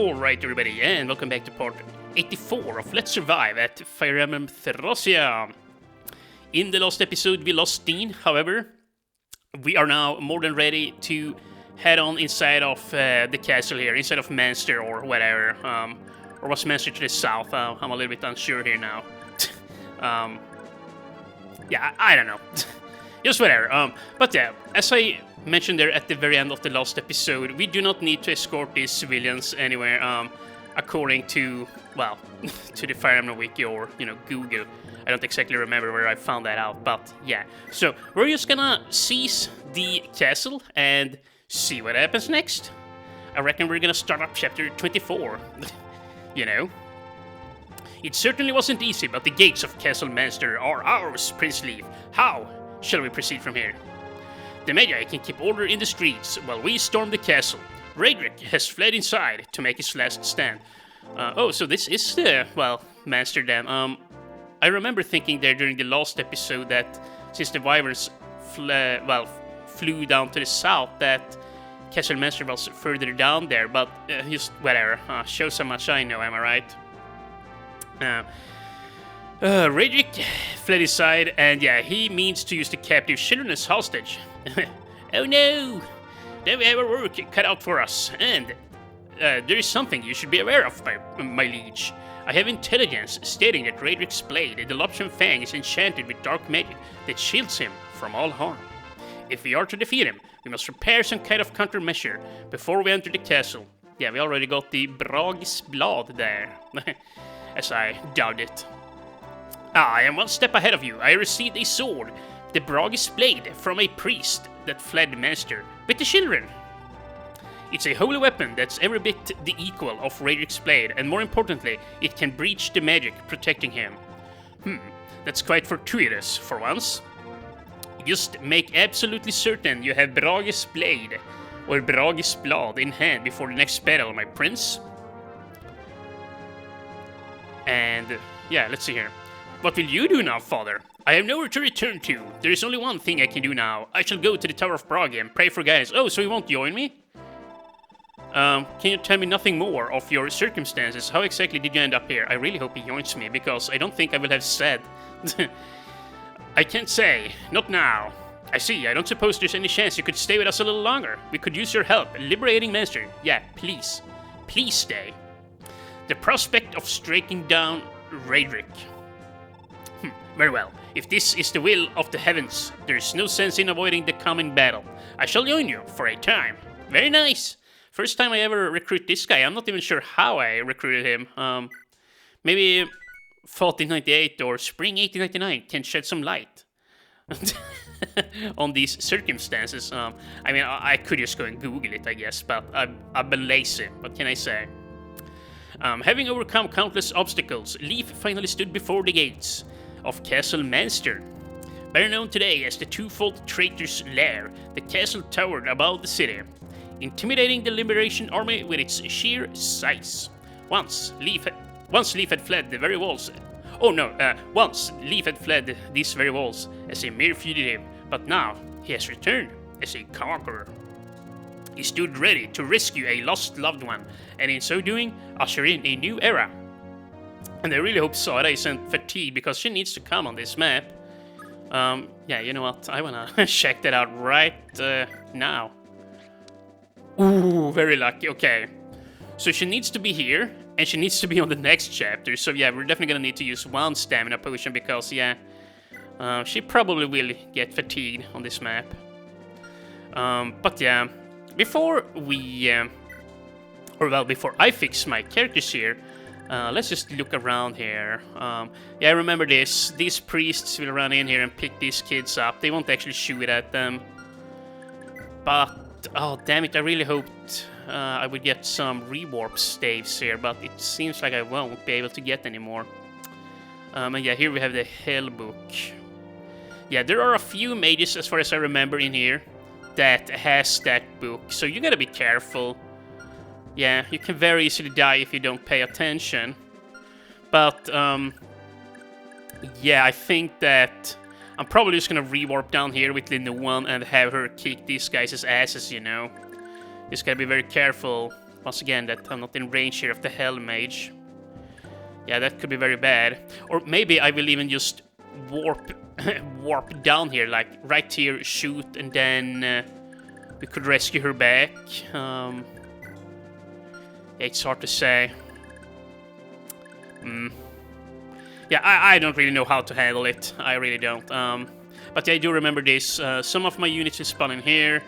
Alright everybody, and welcome back to part 84 of Let's Survive at Fe Thracia. In the last episode we lost Dean, however, we are now more than ready to head on inside of the castle here, inside of Manster or whatever, or was Manster to the south? I'm a little bit unsure here now. Yeah, I don't know. Just whatever. But yeah, as I mentioned there at the very end of the last episode, we do not need to escort these civilians anywhere, according to, well, to the Fire Emblem Wiki or, you know, Google. I don't exactly remember where I found that out, but yeah. So, we're just gonna seize the castle and see what happens next. I reckon we're gonna start up chapter 24, you know. It certainly wasn't easy, but the gates of Castle Manster are ours, Prince Leaf. How shall we proceed from here? The Magi can keep order in the streets while we storm the castle. Raedric has fled inside to make his last stand. Oh, so this is the, well, Manster then. I remember thinking there during the last episode that since the Wyverns flew down to the south, that Castle Manster was further down there, but just whatever. Shows how much I know, am I right? Raedric fled inside, and yeah, he means to use the captive children as hostage. Oh no! Then we have our work cut out for us, and there is something you should be aware of, my liege. I have intelligence stating that Raedric's blade, the Loption Fang, is enchanted with dark magic that shields him from all harm. If we are to defeat him, we must prepare some kind of countermeasure before we enter the castle. Yeah, we already got the Brag's Blad there, as I doubt it. I am one step ahead of you. I received a sword, the Brag's blade, from a priest that fled Manster with the children. It's a holy weapon that's every bit the equal of Raedric's blade, and more importantly, it can breach the magic protecting him. That's quite fortuitous for once. Just make absolutely certain you have Brag's blade or Brag's blad in hand before the next battle, my prince. And yeah, let's see here. What will you do now, father? I have nowhere to return to. There is only one thing I can do now. I shall go to the Tower of Brage and pray for guidance. Oh, so you won't join me? Can you tell me nothing more of your circumstances? How exactly did you end up here? I really hope he joins me, because I don't think I will have said. I can't say. Not now. I see. I don't suppose there's any chance you could stay with us a little longer. We could use your help liberating Manster. Yeah, please. Please stay. The prospect of striking down Raedric. Very well. If this is the will of the heavens, there is no sense in avoiding the coming battle. I shall join you for a time. Very nice. First time I ever recruit this guy. I'm not even sure how I recruited him. Maybe fall 1898 or spring 1899 can shed some light on these circumstances. I mean, I could just go and Google it, I guess, but I've been lazy. What can I say? Having overcome countless obstacles, Leaf finally stood before the gates of Castle Manster. Better known today as the Twofold Traitor's Lair, the castle towered above the city, intimidating the Liberation Army with its sheer size. Once Leaf had fled the very walls. Once Leaf had fled these very walls as a mere fugitive, but now he has returned as a conqueror. He stood ready to rescue a lost loved one, and in so doing, usher in a new era. And I really hope Sara isn't fatigued, because she needs to come on this map. Yeah, you know what? I wanna check that out right now. Ooh, very lucky. Okay. So she needs to be here, and she needs to be on the next chapter. So yeah, we're definitely gonna need to use one stamina potion, because yeah, she probably will get fatigued on this map. But yeah, before we, before I fix my characters here, let's just look around here. Yeah, remember this. These priests will run in here and pick these kids up. They won't actually shoot at them. But, oh damn it, I really hoped I would get some rewarp staves here, but it seems like I won't be able to get any more. And yeah, here we have the Hell Book. Yeah, there are a few mages, as far as I remember, in here that has that book, so you gotta be careful. Yeah, you can very easily die if you don't pay attention. But, yeah, I think that I'm probably just gonna rewarp down here with Linda 1 and have her kick these guys' asses, you know. Just gotta be very careful Once again, that I'm not in range here of the Hell Mage. Yeah, that could be very bad. Or maybe I will even just warp warp down here, like right here, shoot, and then we could rescue her back. Yeah, it's hard to say. Yeah, I don't really know how to handle it. I really don't. But yeah, I do remember this. Some of my units will spawn in here.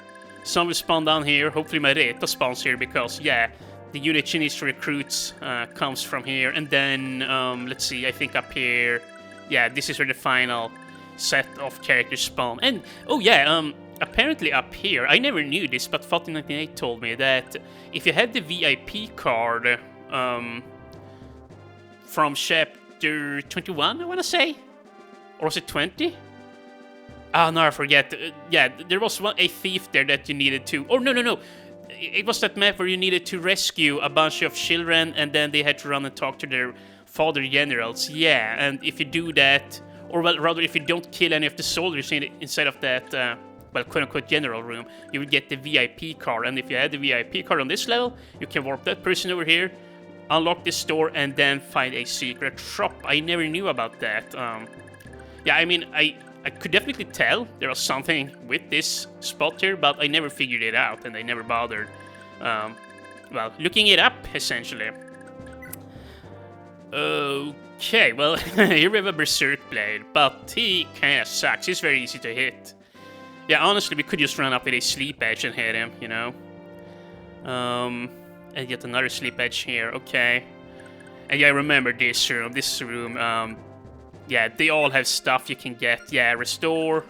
Some will spawn down here. Hopefully my Reta spawns here because, yeah, the unit she needs to recruit comes from here. And then, let's see, I think up here, yeah, this is where the final set of characters spawn. And, oh yeah, apparently up here, I never knew this, but Fe told me that if you had the VIP card from Chapter 21, I want to say? Or was it 20? Oh, no, I forget. Yeah, there was a thief there that you needed to... Oh, no. It was that map where you needed to rescue a bunch of children, and then they had to run and talk to their father generals. Yeah, and if you do that, or well, rather, if you don't kill any of the soldiers inside of that, well, quote-unquote general room, you will get the VIP card. And if you had the VIP card on this level, you can warp that person over here, unlock this door, and then find a secret shop. I never knew about that. Yeah, I mean, I could definitely tell there was something with this spot here, but I never figured it out, and I never bothered, well, looking it up, essentially. Okay, well, here we have a Berserk Blade, but he kinda sucks. He's very easy to hit. Yeah, honestly, we could just run up with a Sleep Edge and hit him, you know? And get another Sleep Edge here, okay. And yeah, I remember this room, yeah, they all have stuff you can get. Yeah, restore.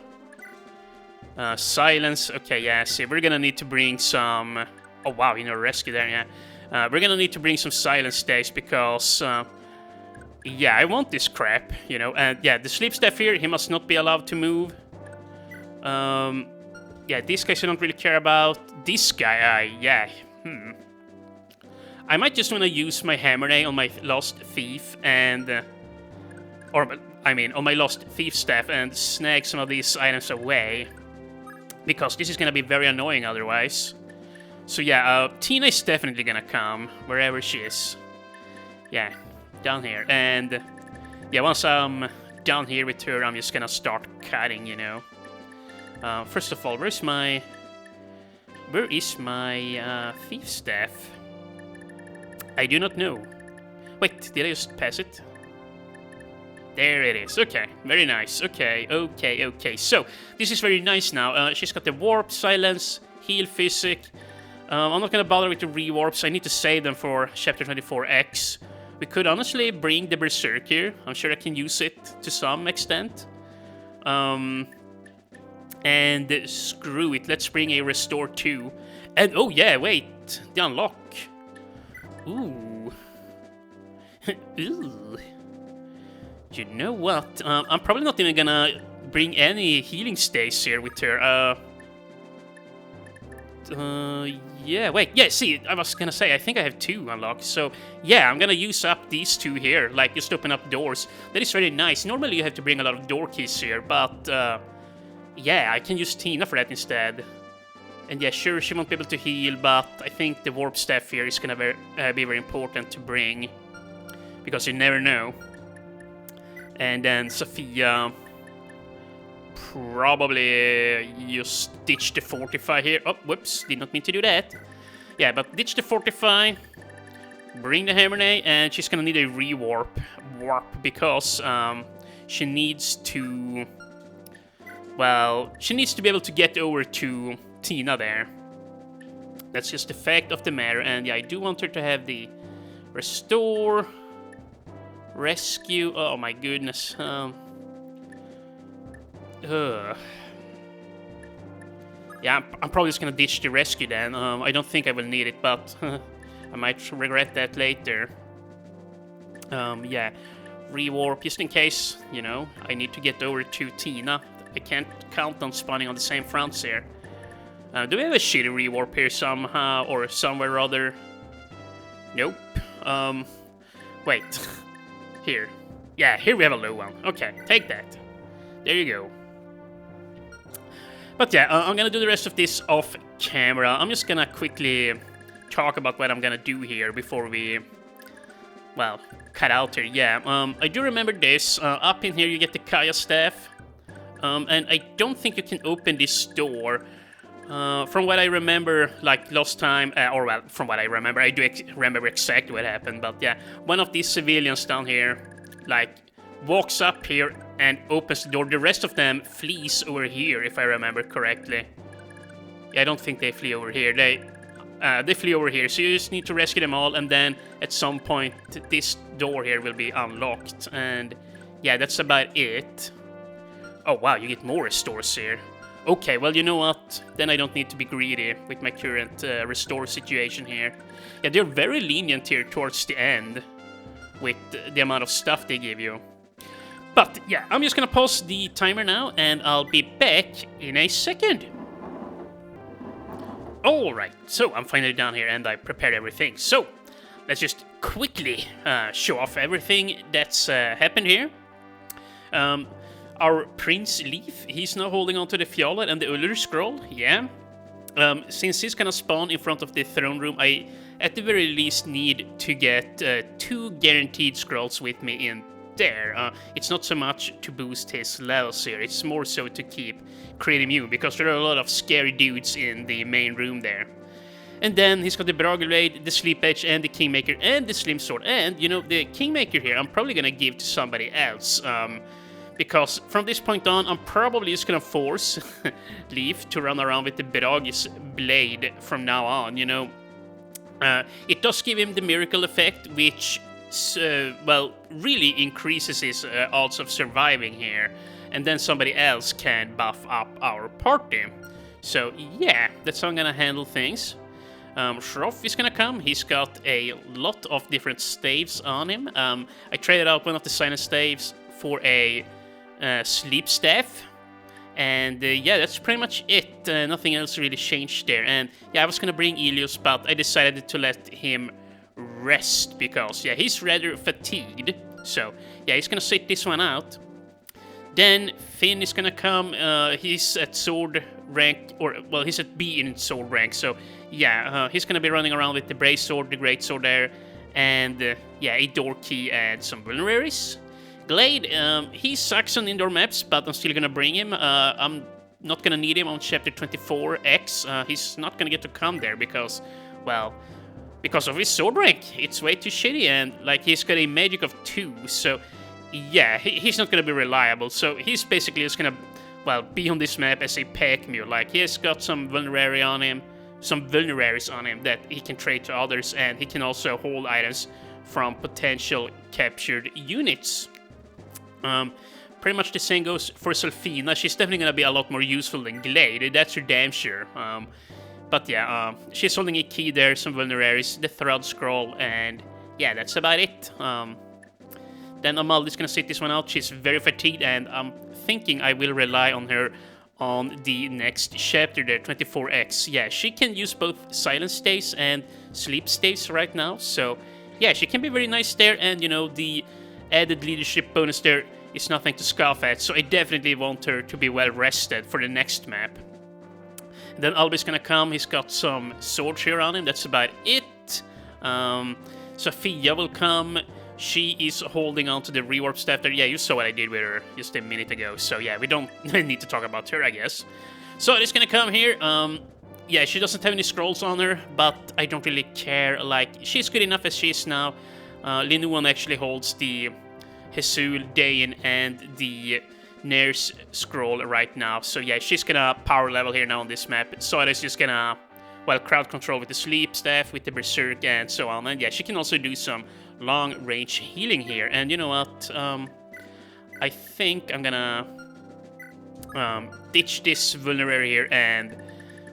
Silence. Okay, yeah, see, we're gonna need to bring some... Oh, wow, you know, rescue there, yeah. We're gonna need to bring some silence stays because... yeah, I want this crap, you know. And yeah, the sleep staff here, he must not be allowed to move. Yeah, these guys I don't really care about. This guy, yeah, I might just want to use my Hammer Day on my Lost Thief and... or, I mean, on my Lost Thief staff and snag some of these items away. Because this is going to be very annoying otherwise. So yeah, Tina is definitely going to come, wherever she is. Yeah, down here. And yeah, once I'm down here with her, I'm just going to start cutting, you know. First of all, where is my Thief staff? I do not know. Wait, did I just pass it? There it is. Okay, very nice. Okay. So, this is very nice now. She's got the Warp, Silence, Heal, Physic. I'm not gonna bother with the rewarps. I need to save them for Chapter 24X. We could honestly bring the Berserk here. I'm sure I can use it to some extent. And screw it. Let's bring a Restore 2. And, oh yeah, wait. The Unlock. Ooh. Ooh. You know what? I'm probably not even gonna bring any healing stays here with her. Yeah, wait. Yeah, see, I was gonna say, I think I have 2 unlocked. So, yeah, I'm gonna use up these 2 here. Like, just open up doors. That is very nice. Normally, you have to bring a lot of door keys here. But, yeah, I can use Tina for that instead. And yeah, sure, she won't be able to heal, but I think the Warp Staff here is gonna be very important to bring. Because you never know. And then Sophia... probably just ditch the Fortify here. Oh, whoops, did not mean to do that. Yeah, but ditch the Fortify. Bring the Hammer Day, and she's gonna need a rewarp. Because she needs to... well, she needs to be able to get over to Tina there. That's just the fact of the matter. And yeah, I do want her to have the Restore, Rescue. Oh my goodness. Yeah, I'm probably just gonna ditch the Rescue then. I don't think I will need it, but I might regret that later. Yeah, rewarp just in case, you know, I need to get over to Tina. I can't count on spawning on the same fronts here. Do we have a shitty rewarp here somehow, or somewhere or other? Nope. Wait. Here. Yeah, here we have a low one. Okay, take that. There you go. But yeah, I'm gonna do the rest of this off camera. I'm just gonna quickly talk about what I'm gonna do here before we, well, cut out here. Yeah, I do remember this. Up in here you get the Kaya staff. And I don't think you can open this door. From what I remember, like last time, or well, from what I remember, I do remember exactly what happened. But yeah, one of these civilians down here, like, walks up here and opens the door. The rest of them flees over here, if I remember correctly. Yeah, I don't think they flee over here. They flee over here, so you just need to rescue them all, and then at some point this door here will be unlocked. And yeah, that's about it. Oh wow, you get more restores here. Okay, well, you know what? Then I don't need to be greedy with my current restore situation here. Yeah, they're very lenient here towards the end with the amount of stuff they give you. But yeah, I'm just gonna pause the timer now, and I'll be back in a second. Alright, so I'm finally down here and I prepared everything. So, let's just quickly show off everything that's happened here. Our Prince Leaf, he's now holding onto the Fjallet and the Uller Scroll, yeah. Since he's gonna spawn in front of the throne room, I at the very least need to get 2 guaranteed scrolls with me in there. It's not so much to boost his levels here, it's more so to keep Create Immune, because there are a lot of scary dudes in the main room there. And then he's got the Brogglade, the Sleep Edge, and the Kingmaker, and the Slim Sword. And, you know, the Kingmaker here, I'm probably gonna give to somebody else. Because from this point on, I'm probably just gonna force Leaf to run around with the Brog's Blade from now on, you know. It does give him the Miracle effect, which, well, really increases his odds of surviving here. And then somebody else can buff up our party. So, yeah, that's how I'm gonna handle things. Shroff is gonna come. He's got a lot of different staves on him. I traded out one of the Silent Staves for a Sleep Staff. And yeah, that's pretty much it. Nothing else really changed there. And yeah, I was gonna bring Ilios, but I decided to let him rest because, yeah, he's rather fatigued. So, yeah, he's gonna sit this one out. Then Finn is gonna come. He's at sword rank, or well, he's at B in sword rank. So yeah, he's gonna be running around with the Brace Sword, the Great Sword there, and yeah, a door key and some vulneraries. Glade, he sucks on indoor maps, but I'm still gonna bring him. I'm not gonna need him on chapter 24 X. He's not gonna get to come there because, well, because of his sword rank. It's way too shitty, and like he's got a magic of 2, so. Yeah, he's not gonna be reliable, so he's basically just gonna, well, be on this map as a pack mule. Like, he has got some vulneraries on him that he can trade to others, and he can also hold items from potential captured units. Pretty much the same goes for Solfina. She's definitely gonna be a lot more useful than Glade, that's for damn sure. But yeah, she's holding a key there, some vulneraries, the Thread Scroll, and yeah, that's about it. Then Amaldi's gonna sit this one out. She's very fatigued, and I'm thinking I will rely on her on the next chapter there, 24X. Yeah, she can use both Silent Staves and Sleep Staves right now, so yeah, she can be very nice there, and you know, the added leadership bonus there is nothing to scoff at, so I definitely want her to be well rested for the next map. And then Albi's gonna come. He's got some swords here on him, that's about it. Sophia will come. She is holding on to the rewarp staff there. Yeah, you saw what I did with her just a minute ago. So yeah, we don't need to talk about her, I guess. So it's gonna come here. Yeah, she doesn't have any scrolls on her, but I don't really care. Like, she's good enough as she is now. Linuan actually holds the Hesul, Dain, and the Nair's scroll right now. So yeah, she's gonna power level here now on this map. So it's just gonna, well, crowd control with the Sleep Staff, with the Berserk, and so on. And yeah, she can also do some long-range healing here. And you know what? I think I'm gonna ditch this vulnerary here, and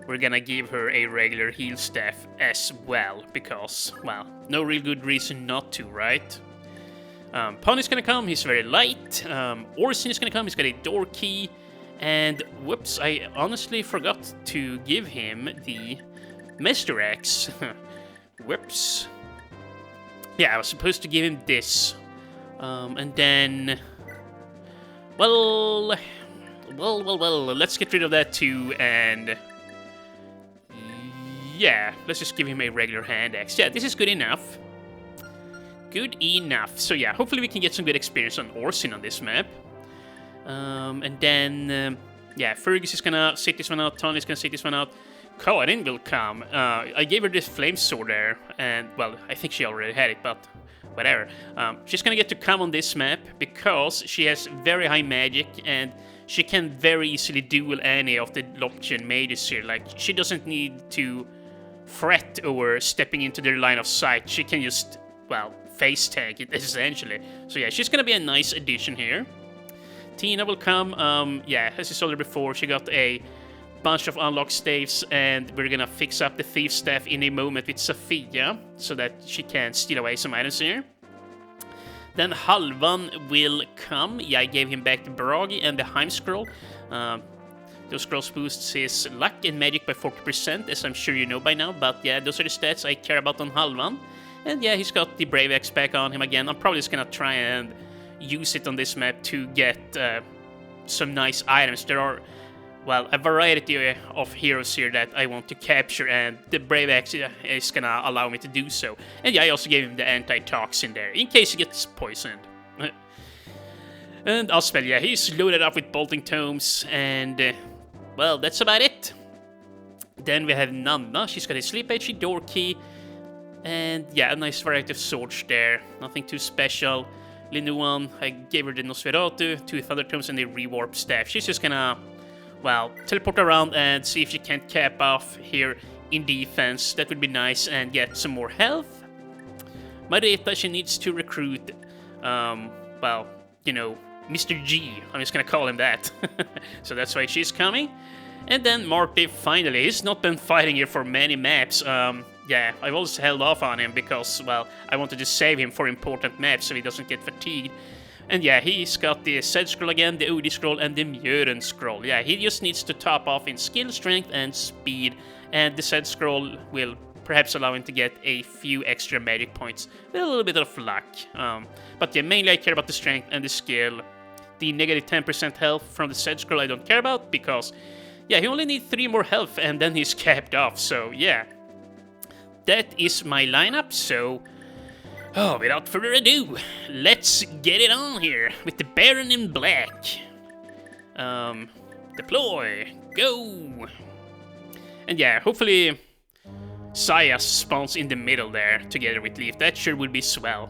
we're gonna give her a regular heal staff as well, because, well, no real good reason not to, right? Pony's gonna come, he's very light. Orson is gonna come, he's got a door key. And whoops, I honestly forgot to give him the Master Axe. Whoops. Yeah, I was supposed to give him this. And then... Well, let's get rid of that too, and... yeah, let's just give him a regular hand axe. Yeah, this is good enough. Good enough. So yeah, hopefully we can get some good experience on Orsin on this map. And then, yeah, Fergus is gonna sit this one out, Tony's gonna sit this one out. Karin will come. I gave her this flame sword there, and, well, I think she already had it, but whatever. She's gonna get to come on this map because she has very high magic, and she can very easily duel any of the Lopchen mages here. Like, she doesn't need to fret over stepping into their line of sight. She can just, well, face tank it, essentially. So yeah, she's gonna be a nice addition here. Tina will come. Yeah, as you saw her before, she got a bunch of unlock staves, and we're gonna fix up the thief staff in a moment with Sophia, so that she can steal away some items here. Then Halvan will come. Yeah, I gave him back the Bragi and the Heim Scroll. Those scrolls boosts his luck and magic by 40%, as I'm sure you know by now, but yeah, those are the stats I care about on Halvan. And yeah, he's got the Brave Axe back on him again. I'm probably just gonna try and use it on this map to get some nice items. There are, well, a variety of heroes here that I want to capture, and the Brave Axe is gonna allow me to do so. And yeah, I also gave him the anti-toxin there, in case he gets poisoned. And Oswald, yeah, he's loaded up with bolting tomes, and, well, that's about it. Then we have Nanna. She's got a sleep edge, door key, and yeah, a nice variety of swords there. Nothing too special. Linuan, I gave her the Nosferatu, 2 Thunder Tomes, and a Rewarp Staff. She's just gonna, well, teleport around and see if she can't cap off here in defense. That would be nice, and get some more health. Marita, she needs to recruit, well, you know, Mr. G. I'm just gonna call him that. So that's why she's coming. And then Marty, finally, he's not been fighting here for many maps. Yeah, I've always held off on him because, well, I wanted to save him for important maps so he doesn't get fatigued. And yeah, he's got the Zed Scroll again, the Udi Scroll, and the Mjören Scroll. Yeah, he just needs to top off in skill, strength, and speed. And the Zed Scroll will perhaps allow him to get a few extra magic points with a little bit of luck. But yeah, mainly I care about the strength and the skill. The negative 10% health from the Zed Scroll I don't care about because, yeah, he only needs 3 more health and then he's capped off, so yeah. That is my lineup, so, oh, without further ado, let's get it on here with the Baron in black. Deploy, go. And yeah, hopefully Saya spawns in the middle there together with Leaf. That sure would be swell.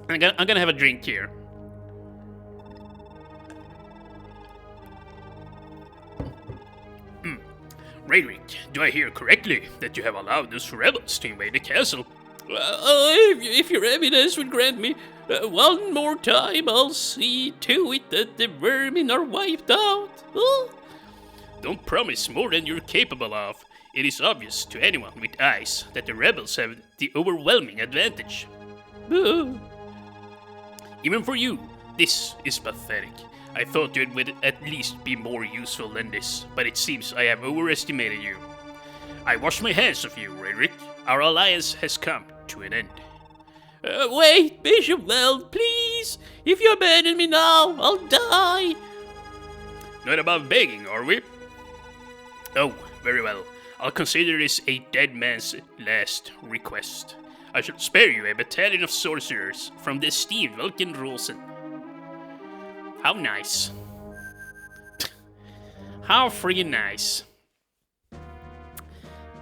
I'm gonna have a drink here. Raedric, do I hear correctly that you have allowed those rebels to invade the castle? If your evidence would grant me one more time, I'll see to it that the vermin are wiped out. Don't promise more than you're capable of. It is obvious to anyone with eyes that the rebels have the overwhelming advantage. Even for you, this is pathetic. I thought you would at least be more useful than this, but it seems I have overestimated you. I wash my hands of you, Raedric. Our alliance has come to an end. Wait, Bishop Weld, please! If you abandon me now, I'll die! Not above begging, are we? Oh, very well. I'll consider this a dead man's last request. I shall spare you a battalion of sorcerers from the esteemed Vulcan Rosen. How nice. How friggin' nice.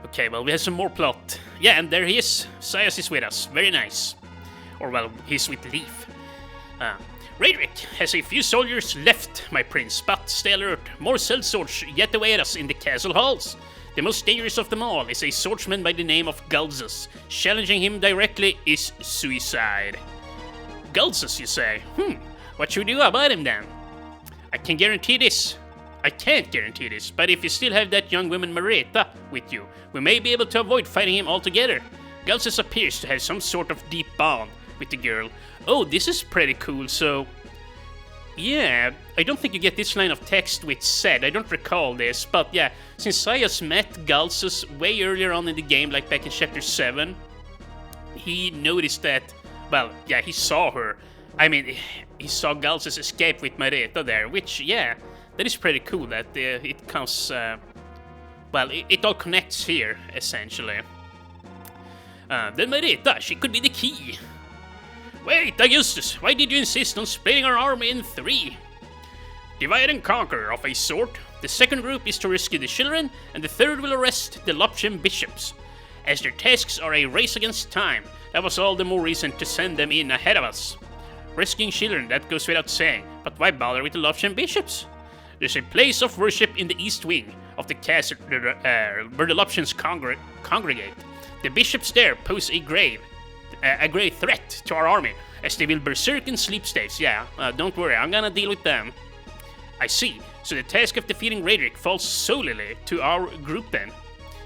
Okay, well, we have some more plot. Yeah, and there he is. Sias is with us. Very nice. Or, well, he's with Leaf. Raedric has a few soldiers left, my prince, but stay alert. More sellswords yet await us in the castle halls. The most dangerous of them all is a swordsman by the name of Galzus. Challenging him directly is suicide. Galzus, you say? What should we do about him then? I can guarantee this. I can't guarantee this, but if you still have that young woman Marita with you, we may be able to avoid fighting him altogether. Galsus appears to have some sort of deep bond with the girl. Oh, this is pretty cool, so... Yeah, I don't think you get this line of text with Zed, I don't recall this, but yeah, since Sias met Galsus way earlier on in the game, like back in Chapter 7, he noticed that, well, yeah, he saw her. I mean, he saw Galsus escape with Marita there, which, yeah, that is pretty cool that it comes, well, it all connects here, essentially. Then Marita, she could be the key. Wait, Augustus, why did you insist on splitting our army in 3? Divide and conquer of a sort. The second group is to rescue the children, and the third will arrest the Loptian bishops. As their tasks are a race against time, that was all the more reason to send them in ahead of us. Rescuing children, that goes without saying, but why bother with the Loptian bishops? There's a place of worship in the east wing of the castle where the Loptians congregate. The bishops there pose a grave threat to our army, as they will berserk in sleep states. Yeah, don't worry, I'm gonna deal with them. I see, so the task of defeating Raedric falls solely to our group then.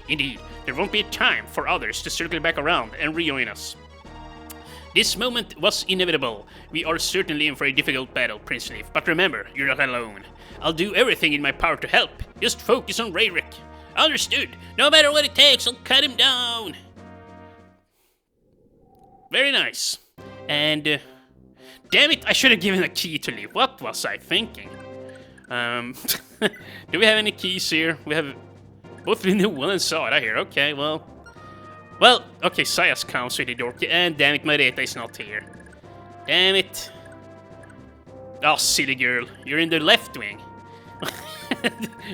Indeed, there won't be time for others to circle back around and rejoin us. This moment was inevitable. We are certainly in for a difficult battle, Prince Leaf, but remember, you're not alone. I'll do everything in my power to help. Just focus on Raedric. Understood. No matter what it takes, I'll cut him down. Very nice. And, damn it, I should have given a key to Leaf. What was I thinking? Do we have any keys here? We have both Renewal and Sada here. Okay, well, okay, Sayas counts with the door key. And damn it, Marita is not here. Damn it. Oh, silly girl. You're in the left wing.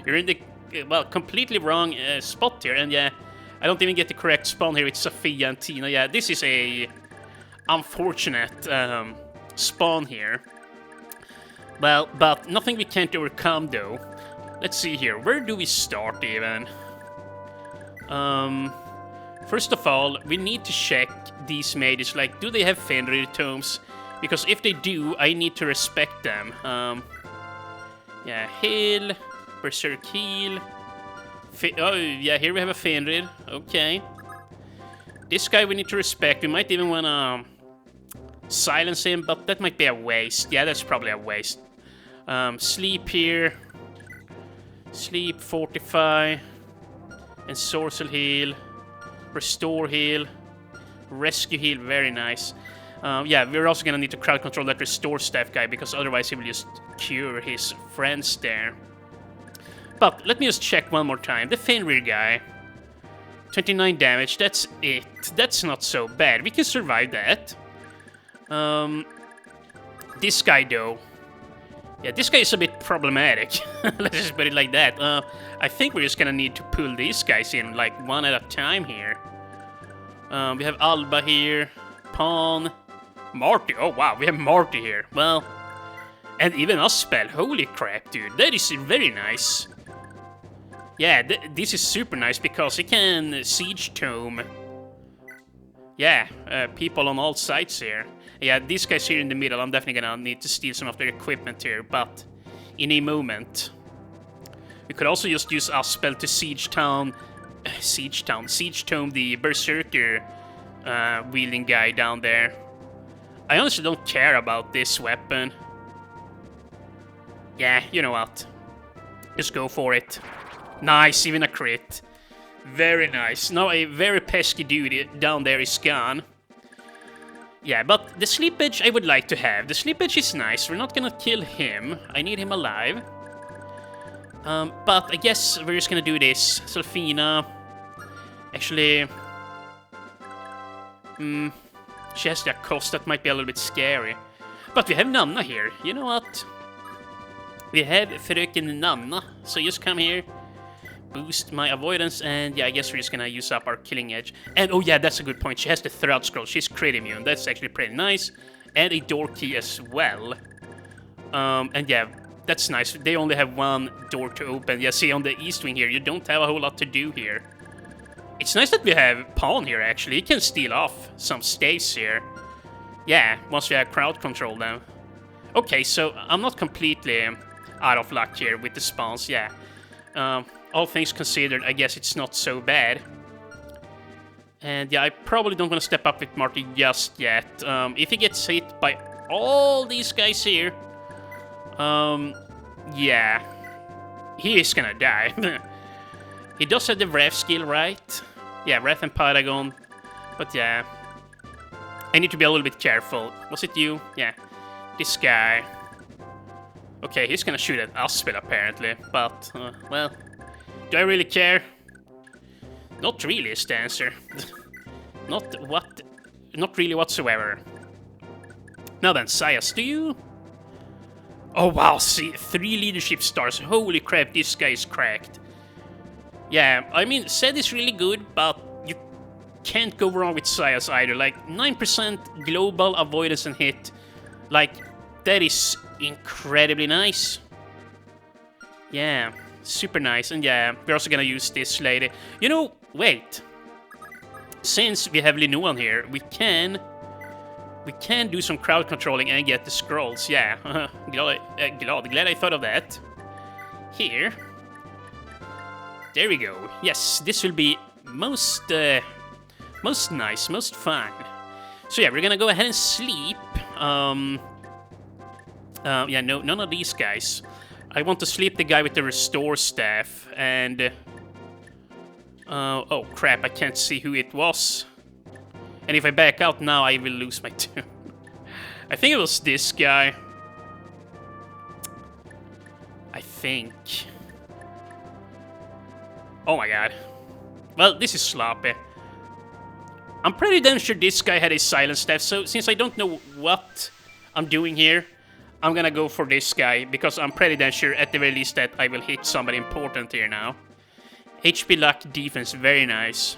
You're in the, well, completely wrong spot here. And yeah, I don't even get the correct spawn here with Sophia and Tina. Yeah, this is a unfortunate spawn here. Well, but nothing we can't overcome, though. Let's see here. Where do we start, even? First of all, we need to check these mages. Like, do they have Fenrir tomes? Because if they do, I need to respect them. Yeah, heal. Berserk heal. Oh, yeah, here we have a Fenrir. Okay. This guy we need to respect. We might even want to silence him, but that might be a waste. Yeah, that's probably a waste. Sleep here. Sleep, fortify. And Sorcel heal. Restore heal. Rescue heal, very nice. Yeah, we're also gonna need to crowd control that restore staff guy, because otherwise he will just cure his friends there. But let me just check one more time. The Fenrir guy. 29 damage, that's it. That's not so bad. We can survive that. This guy, though. Yeah, this guy is a bit problematic. Let's just put it like that. I think we're just gonna need to pull these guys in, like, one at a time here. We have Alba here. Pawn. Marty. Oh, wow, we have Marty here. Well, and even Aspel. Holy crap, dude. That is very nice. Yeah, this is super nice because he can siege tome. Yeah, people on all sides here. Yeah, these guys here in the middle, I'm definitely gonna need to steal some of their equipment here, but in a moment. We could also just use Aspel to siege tome the Berserker wielding guy down there. I honestly don't care about this weapon. Yeah, you know what? Just go for it. Nice, even a crit. Very nice. Now a very pesky dude down there is gone. Yeah, but the sleep edge I would like to have. The sleep edge is nice. We're not gonna kill him. I need him alive. But I guess we're just gonna do this. Selfina. Actually... she has that cost that might be a little bit scary. But we have Nanna here. You know what? We have Fröken Nanna. So just come here. Boost my avoidance, and yeah, I guess we're just gonna use up our killing edge. And oh yeah, that's a good point. She has the Throat Scroll. She's crit immune. That's actually pretty nice. And a door key as well. And yeah, that's nice. They only have one door to open. Yeah, see, on the east wing here, you don't have a whole lot to do here. It's nice that we have Pawn here, actually. He can steal off some stays here. Yeah, once we have crowd control them. Okay, so I'm not completely out of luck here with the spawns, yeah. All things considered, I guess it's not so bad. And yeah, I probably don't want to step up with Marty just yet. If he gets hit by all these guys here, yeah, he is gonna die. He does have the Wrath skill, right? Yeah, Wrath and Paragon. But yeah, I need to be a little bit careful. Was it you? Yeah, this guy. Okay, he's gonna shoot at Aspel apparently, but, well, do I really care? Not really is the answer. Not really whatsoever. Now then, Sayas, do you... Oh wow, see, 3 leadership stars. Holy crap, this guy is cracked. Yeah, I mean, Zed is really good, but you can't go wrong with Sayas either. Like, 9% global avoidance and hit. Like, that is incredibly nice. Yeah, super nice. And yeah, we're also gonna use this lady. You know, wait. Since we have Linuan here, we can do some crowd controlling and get the scrolls. Yeah, glad I thought of that. Here. There we go. Yes, this will be most nice, most fun. So yeah, we're gonna go ahead and sleep. Yeah, no, none of these guys. I want to sleep the guy with the restore staff, and... oh crap, I can't see who it was. And if I back out now, I will lose my tune. I think it was this guy. I think. Oh my god. Well, this is sloppy. I'm pretty damn sure this guy had a silent staff, so since I don't know what I'm doing here, I'm gonna go for this guy, because I'm pretty damn sure at the very least that I will hit somebody important here now. HP luck defense, very nice.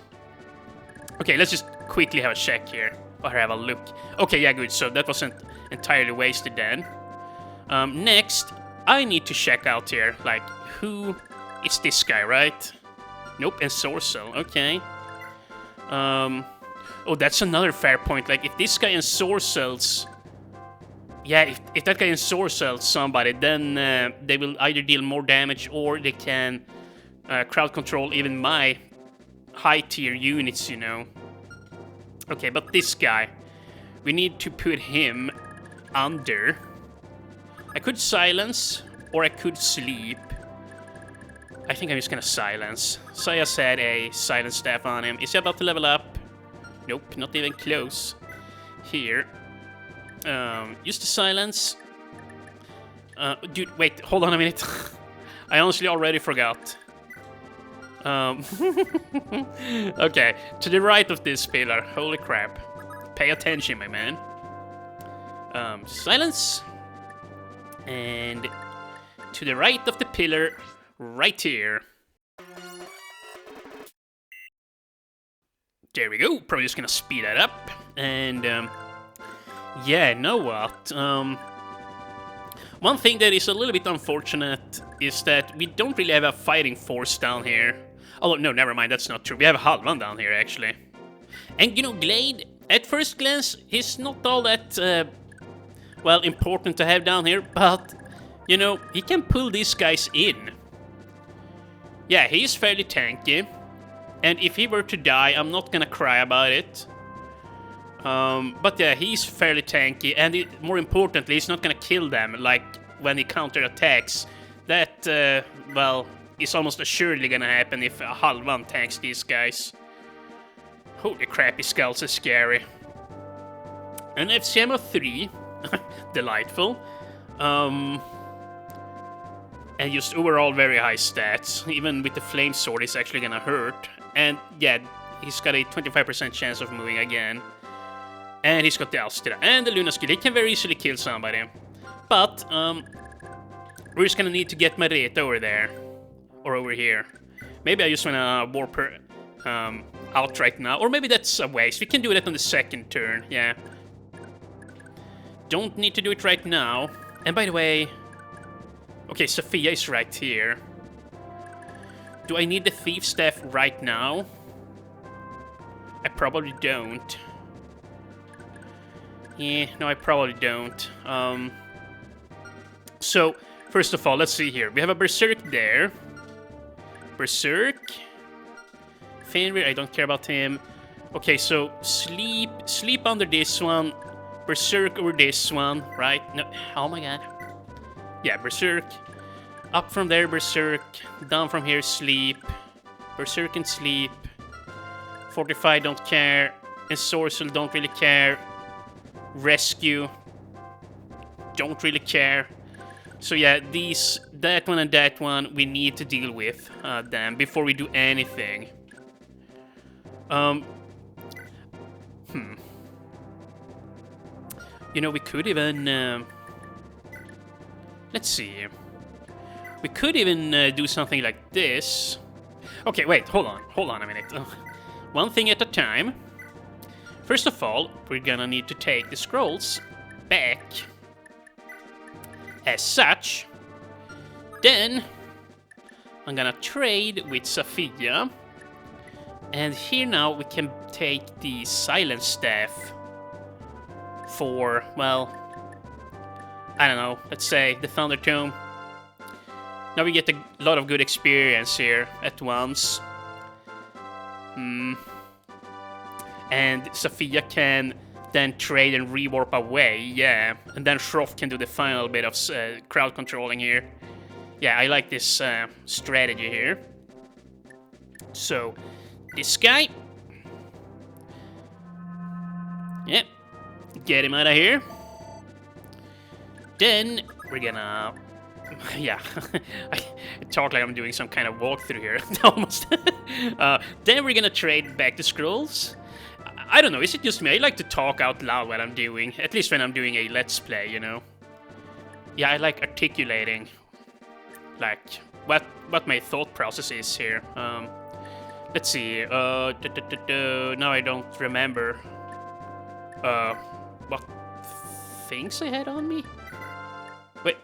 Okay, let's just quickly have a check here, or have a look. Okay, yeah, good, so that wasn't entirely wasted then. Next, I need to check out here, like, who is this guy, right? Nope, and Sorcel, okay. Oh, that's another fair point, like, if this guy ensorcels... Yeah, if that guy ensorcels somebody, then they will either deal more damage, or they can crowd control even my high-tier units, you know. Okay, but this guy, we need to put him under. I could silence, or I could sleep. I think I'm just gonna silence. Sayas had a silence staff on him. Is he about to level up? Nope, not even close. Here. Use the silence. Dude, wait, hold on a minute. I honestly already forgot. Okay, to the right of this pillar. Holy crap. Pay attention, my man. Silence. And to the right of the pillar, right here. There we go. Probably just gonna speed that up. And, yeah, know what? One thing that is a little bit unfortunate is that we don't really have a fighting force down here. Oh, no, never mind, that's not true. We have Halvan down here, actually. And, you know, Glade, at first glance, he's not all that, well, important to have down here, but, you know, he can pull these guys in. Yeah, he's fairly tanky. And if he were to die, I'm not gonna cry about it. But yeah, he's fairly tanky, and more importantly, he's not gonna kill them, like, when he counterattacks. That, well, is almost assuredly gonna happen if Halvan tanks these guys. Holy crap, his skulls are scary. An FCM of 3, delightful. And just overall very high stats. Even with the flame sword, it's actually gonna hurt. And yeah, he's got a 25% chance of moving again. And he's got the Alstira and the Luna skill. He can very easily kill somebody. But, we're just gonna need to get Mareta over there. Or over here. Maybe I just wanna warp her out right now. Or maybe that's a waste. We can do that on the second turn, yeah. Don't need to do it right now. And by the way... Okay, Sophia is right here. Do I need the Thief Staff right now? I probably don't. Yeah, no, I probably don't. So, first of all, let's see here. We have a Berserk there. Berserk. Fenrir, I don't care about him. Okay, so sleep under this one. Berserk over this one, right? No, oh my god. Yeah, Berserk. Up from there, Berserk. Down from here, sleep. Berserk and sleep. Fortify, don't care. Ensorcel, don't really care. Rescue. Don't really care. So yeah, that one and that one, we need to deal with them before we do anything. You know, we could even... let's see. We could even do something like this. Okay, wait, hold on a minute. One thing at a time. First of all, we're gonna need to take the scrolls back as such. Then I'm gonna trade with Sophia. And here now we can take the Silence Staff for, well, I don't know, let's say the Thunder Tome. Now we get a lot of good experience here at once. And Sophia can then trade and rewarp away, yeah. And then Shroff can do the final bit of crowd controlling here. Yeah, I like this strategy here. So, this guy. Yep. Get him out of here. Then we're gonna... yeah, I talk like I'm doing some kind of walkthrough here, almost. Then we're gonna trade back the scrolls. I don't know, is it just me? I like to talk out loud while I'm doing, at least when I'm doing a Let's Play, you know? Yeah, I like articulating, like, what my thought process is here. Let's see, now I don't remember, what things I had on me? Wait,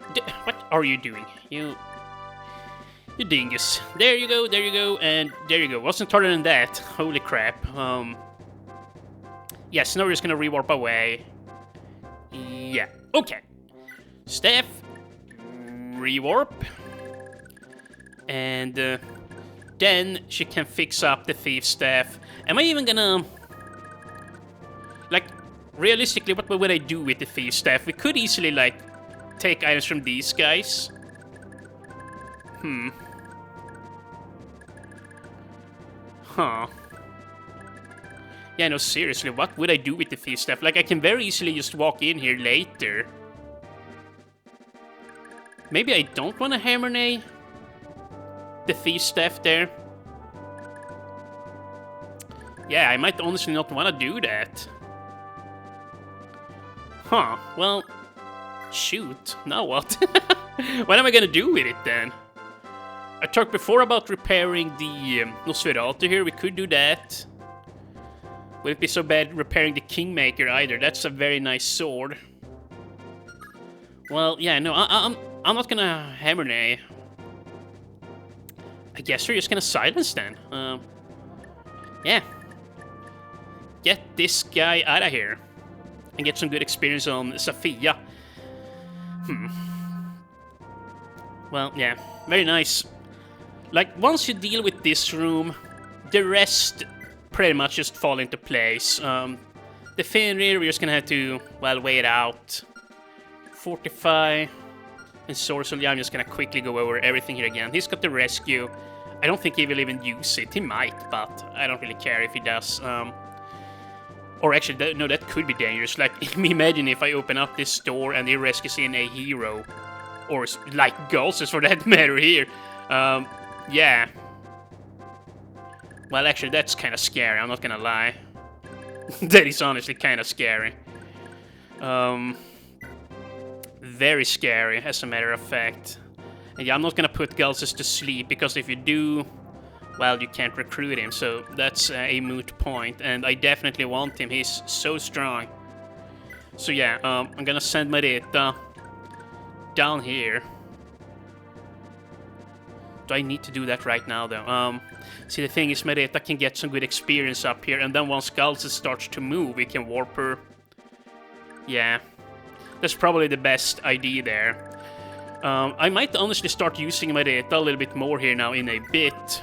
what are you doing? You dingus. There you go, and there you go. Wasn't harder than that. Holy crap. Yes, now we're just gonna rewarp away. Yeah, okay. Staff, rewarp. And then she can fix up the Thief Staff. Am I even gonna... like, realistically, what would I do with the Thief Staff? We could easily, like, take items from these guys. Huh. Yeah, no, seriously, what would I do with the Thief Staff? Like, I can very easily just walk in here later. Maybe I don't want to hammer nay the Thief Staff there. Yeah, I might honestly not want to do that. Huh, well... shoot, now what? What am I gonna do with it then? I talked before about repairing the Nosferatu here, we could do that. Wouldn't be so bad repairing the Kingmaker either, that's a very nice sword. Well, yeah, no, I'm not gonna hammer nay. I guess we're just gonna silence then. Yeah. Get this guy out of here. And get some good experience on Sophia. Well, yeah, very nice. Like, once you deal with this room, the rest pretty much just fall into place. The Fenrir, we're just gonna have to, well, wait out. Fortify and Sorcery, I'm just gonna quickly go over everything here again. He's got the rescue. I don't think he will even use it. He might, but I don't really care if he does. Or actually, no, that could be dangerous. Like, imagine if I open up this door and he rescues in a hero. Or, like, ghosts for that matter here. Yeah. Well, actually, that's kind of scary, I'm not gonna lie. That is honestly kind of scary. Very scary, as a matter of fact. And yeah, I'm not gonna put Gulsus to sleep, because if you do... well, you can't recruit him, so that's a moot point, and I definitely want him, he's so strong. So yeah, I'm gonna send my data down here. Do I need to do that right now, though? See, the thing is, Mereta can get some good experience up here, and then once Gulsus starts to move, we can warp her. Yeah, that's probably the best idea there. I might honestly start using Mereta a little bit more here now in a bit.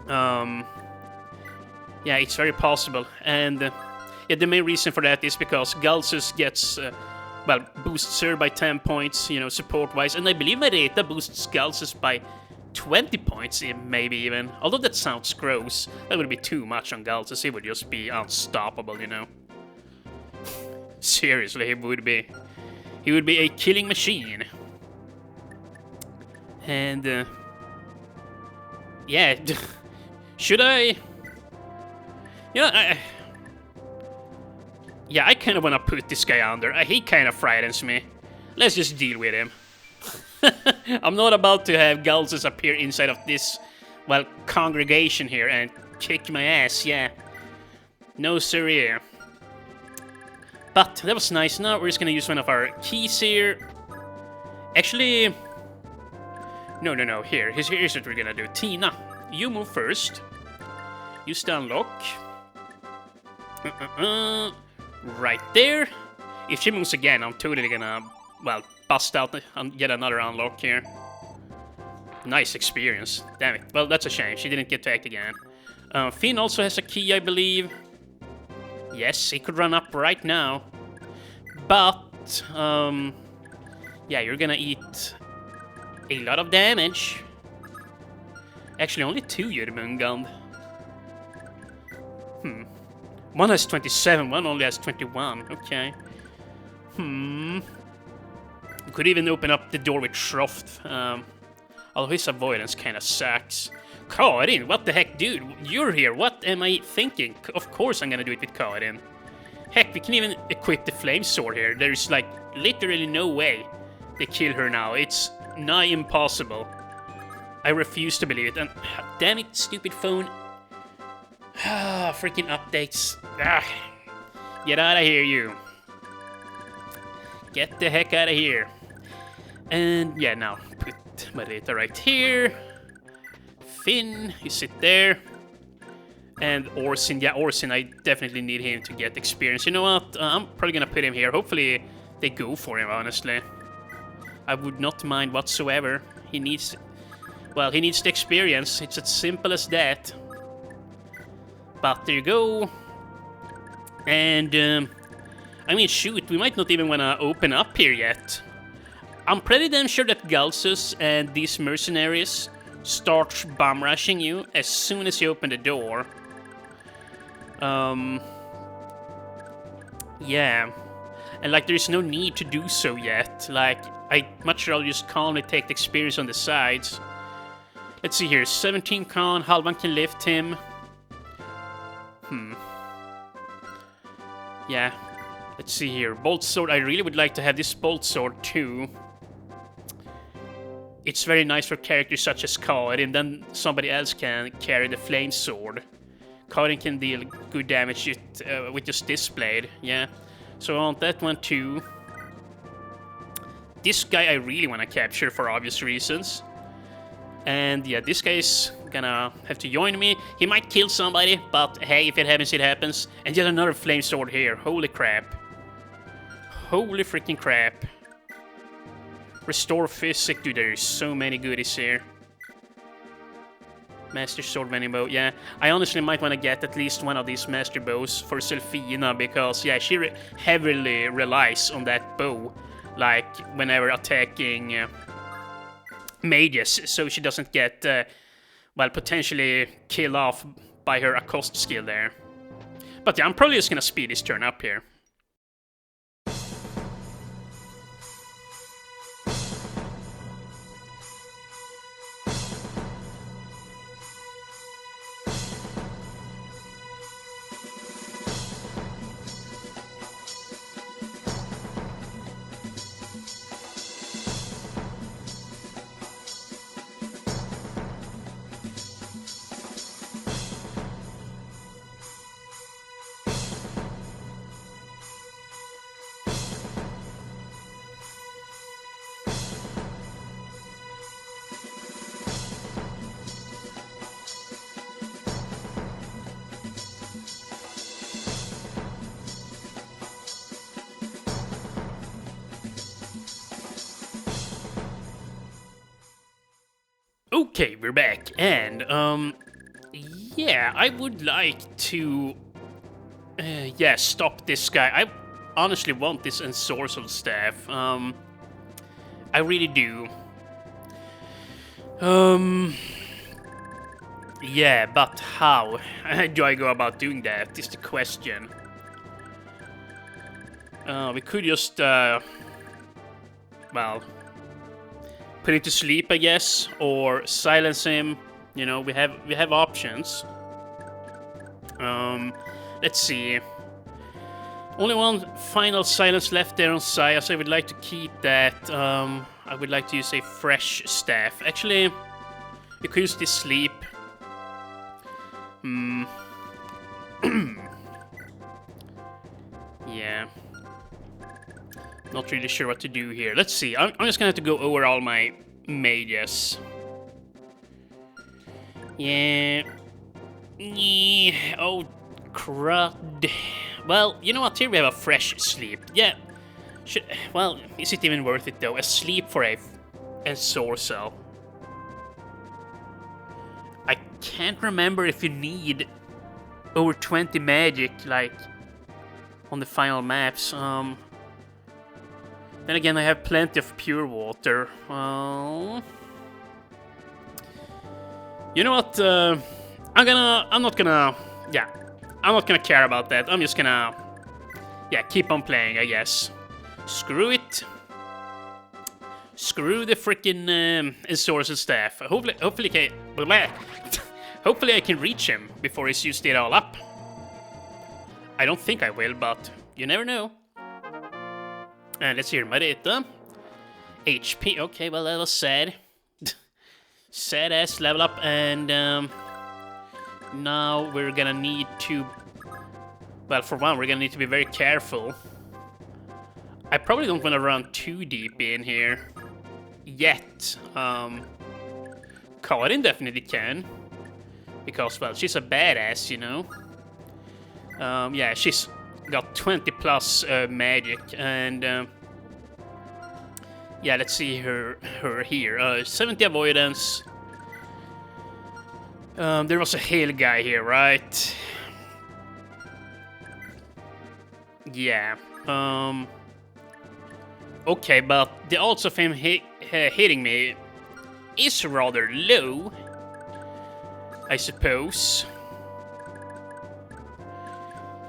Yeah, it's very possible, and yeah, the main reason for that is because Gulsus gets, well, boosts her by 10 points, you know, support-wise, and I believe Mereta boosts Gulsus by 20 points, maybe even. Although that sounds gross, that would be too much on Gulsus, he would just be unstoppable, you know. Seriously, he would be a killing machine. And, yeah, should I Yeah, I kind of want to put this guy under. He kind of frightens me. Let's just deal with him. I'm not about to have Gulses appear inside of this, well, congregation here and kick my ass, yeah. No siree. But that was nice. Now we're just gonna use one of our keys here. Actually, no. Here's what we're gonna do. Tina, you move first. Use the unlock. Right there. If she moves again, I'm totally gonna, well, bust out and get another unlock here. Nice experience. Damn it. Well, that's a shame. She didn't get to act again. Finn also has a key, I believe. Yes, he could run up right now. But, yeah, you're gonna eat a lot of damage. Actually, only 2 Jörmungand. One has 27, one only has 21. Okay. We could even open up the door with Shroft. Although his avoidance kinda sucks. Karin, what the heck, dude? You're here. What am I thinking? Of course I'm gonna do it with Karin. Heck, we can even equip the flame sword here. There's, like, literally no way they kill her now. It's nigh impossible. I refuse to believe it. And damn it, stupid phone. Freaking updates. Get out of here, you. Get the heck out of here. And yeah, now put Marita right here. Finn, you sit there. And Orsin, yeah, Orsin, I definitely need him to get experience. You know what? I'm probably gonna put him here. Hopefully they go for him, honestly. I would not mind whatsoever. He needs, well, he needs the experience. It's as simple as that. But there you go. And, I mean, shoot, we might not even want to open up here yet. I'm pretty damn sure that Gulsus and these mercenaries start bomb rushing you as soon as you open the door. Yeah. And, like, there's no need to do so yet. Like, I'd much rather just calmly take the experience on the sides. Let's see here. 17 con, Halvan can lift him. Yeah. Let's see here. Bolt sword. I really would like to have this bolt sword too. It's very nice for characters such as Karin, then somebody else can carry the flame sword. Karin can deal good damage with just this blade, yeah. So I want that one too. This guy I really want to capture for obvious reasons. And yeah, this guy is gonna have to join me. He might kill somebody, but hey, if it happens, it happens. And yet another flame sword here. Holy crap. Holy freaking crap. Restore physic. Dude, there's so many goodies here. Master Sword Vending Bow. Yeah, I honestly might want to get at least one of these Master Bows for Selfina, because, yeah, she heavily relies on that bow. Like, whenever attacking mages, so she doesn't get, well, potentially killed off by her accost skill there. But yeah, I'm probably just gonna speed this turn up here. Okay, we're back, and, yeah, I would like to, yeah, stop this guy. I honestly want this ensorcel staff, I really do. Yeah, but how do I go about doing that, is the question. We could just, well, put him to sleep, I guess, or silence him. You know, we have options. Let's see. Only one final silence left there on Saya, so I would like to keep that. I would like to use a fresh staff. Actually, you could use this sleep. Yeah. Not really sure what to do here. Let's see. I'm just gonna have to go over all my mages. Yeah. Oh, crud. Well, you know what? Here we have a fresh sleep. Yeah. Well, is it even worth it, though? A sleep for a sword cell. I can't remember if you need over 20 magic, like, on the final maps. Then again, I have plenty of pure water. You know what? I'm not gonna care about that. I'm just gonna, keep on playing, I guess. Screw it. Screw the freaking Ensorcel staff. Hopefully I can reach him before he's used it all up. I don't think I will, but you never know. Let's hear my data. HP. Okay, well, that was sad. Sad ass level up, and now we're gonna need to. Well, for one, we're gonna need to be very careful. I probably don't want to run too deep in here yet. Karin definitely can, because, well, she's a badass, you know. Yeah, she's got 20 plus magic, and yeah, let's see her here. 70 avoidance. There was a hail guy here, right? Yeah. Okay, but the odds of him hitting me is rather low, I suppose.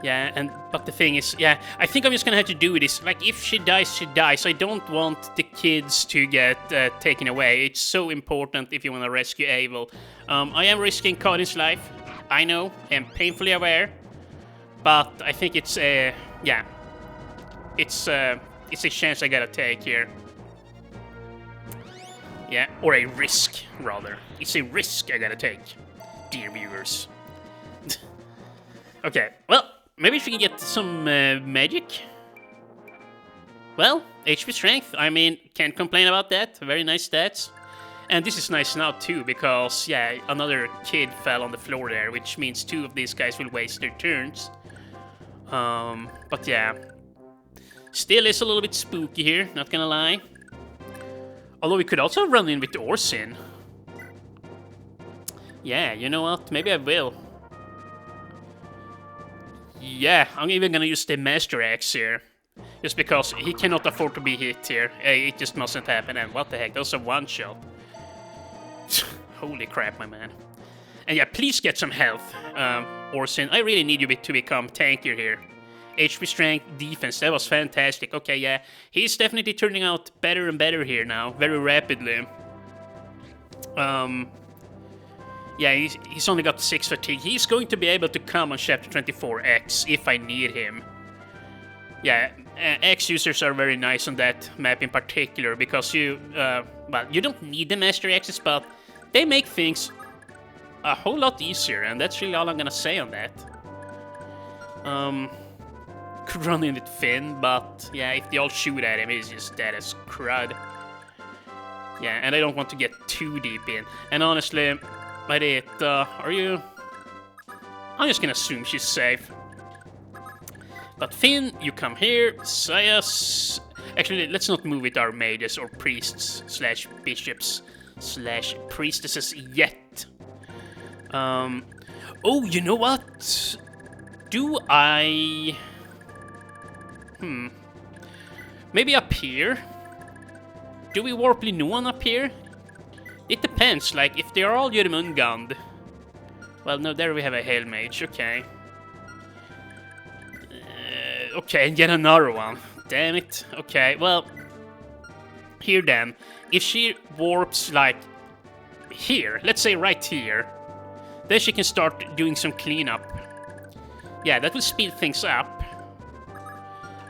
Yeah, but the thing is, yeah, I think I'm just gonna have to do this. Like, if she dies, she dies. I don't want the kids to get taken away. It's so important if you want to rescue Abel. I am risking Karin's life. I know, I'm painfully aware. But I think it's a chance I gotta take here. Yeah, or a risk, rather. It's a risk I gotta take, dear viewers. Okay, well, maybe she can get some magic. Well, HP strength, I mean, can't complain about that. Very nice stats. And this is nice now too, because, yeah, another kid fell on the floor there, which means 2 of these guys will waste their turns. But yeah. Still is a little bit spooky here, not gonna lie. Although we could also run in with Orsin. Yeah, you know what? Maybe I will. Yeah, I'm even gonna use the Master Axe here. Just because he cannot afford to be hit here. It just mustn't happen. And what the heck, that was a one-shot. Holy crap, my man. And yeah, please get some health, Orsin. I really need you to become tankier here. HP strength, defense, that was fantastic. Okay, yeah, he's definitely turning out better and better here now, very rapidly. Yeah, he's only got 6 fatigue. He's going to be able to come on Chapter 24 X if I need him. Yeah, X users are very nice on that map in particular, because you don't need the Master X's, but they make things a whole lot easier, and that's really all I'm gonna say on that. Could run in with Finn, but yeah, if they all shoot at him, he's just dead as crud. Yeah, and I don't want to get too deep in. And honestly, are you? I'm just gonna assume she's safe. But Finn, you come here. Saya's. Actually, let's not move with our mages or priests slash bishops slash priestesses yet. Oh, you know what? Do I? Maybe up here? Do we warp Linoan up here? It depends, like, if they are all Jörmungand. Well, no, there we have a Hail Mage, okay. Okay, and yet another one. Damn it. Okay, well, here then. If she warps, like, here, let's say right here, then she can start doing some cleanup. Yeah, that will speed things up.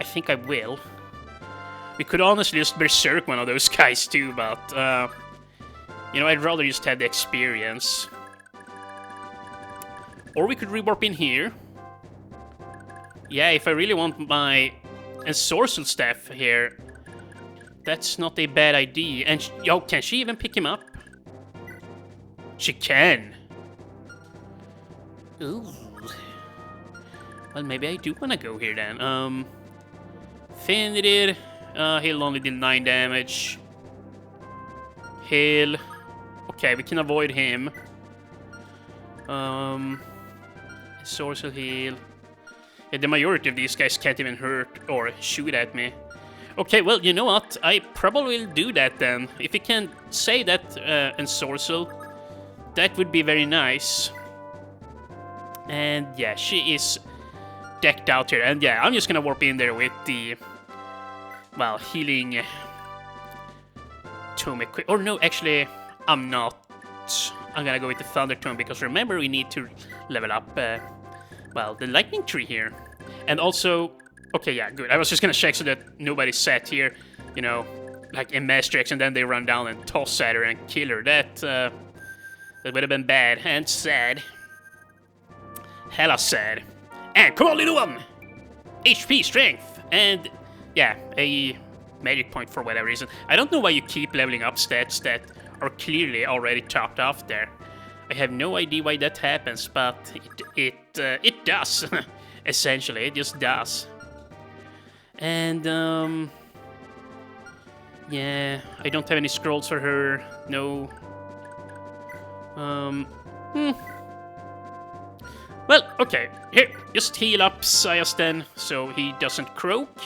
I think I will. We could honestly just berserk one of those guys too, but... you know, I'd rather just have the experience. Or we could rewarp in here. Yeah, if I really want my ensorcel staff here, that's not a bad idea. And, yo, can she even pick him up? She can. Ooh. Well, maybe I do want to go here then. Fenrir. He'll only deal 9 damage. Heal. Okay, we can avoid him. Sorcerer heal. Yeah, the majority of these guys can't even hurt or shoot at me. Okay, well, you know what? I probably will do that then. If we can say that ensorcel, that would be very nice. And yeah, she is decked out here. And yeah, I'm just gonna warp in there with the, well, healing tome equip. Or no, actually, I'm not. I'm gonna go with the Thunder Tome because remember, we need to level up, well, the Lightning Tree here. And also, okay, yeah, good. I was just gonna check so that nobody sat here, you know, like a Master X and then they run down and toss at her and kill her. That would have been bad and sad. Hella sad. And come on, little one! HP, strength, and yeah, a magic point for whatever reason. I don't know why you keep leveling up stats that are clearly already topped off there. I have no idea why that happens, but it does. Essentially, it just does. And yeah, I don't have any scrolls for her. No. Well, okay. Here, just heal up Sias then, so he doesn't croak.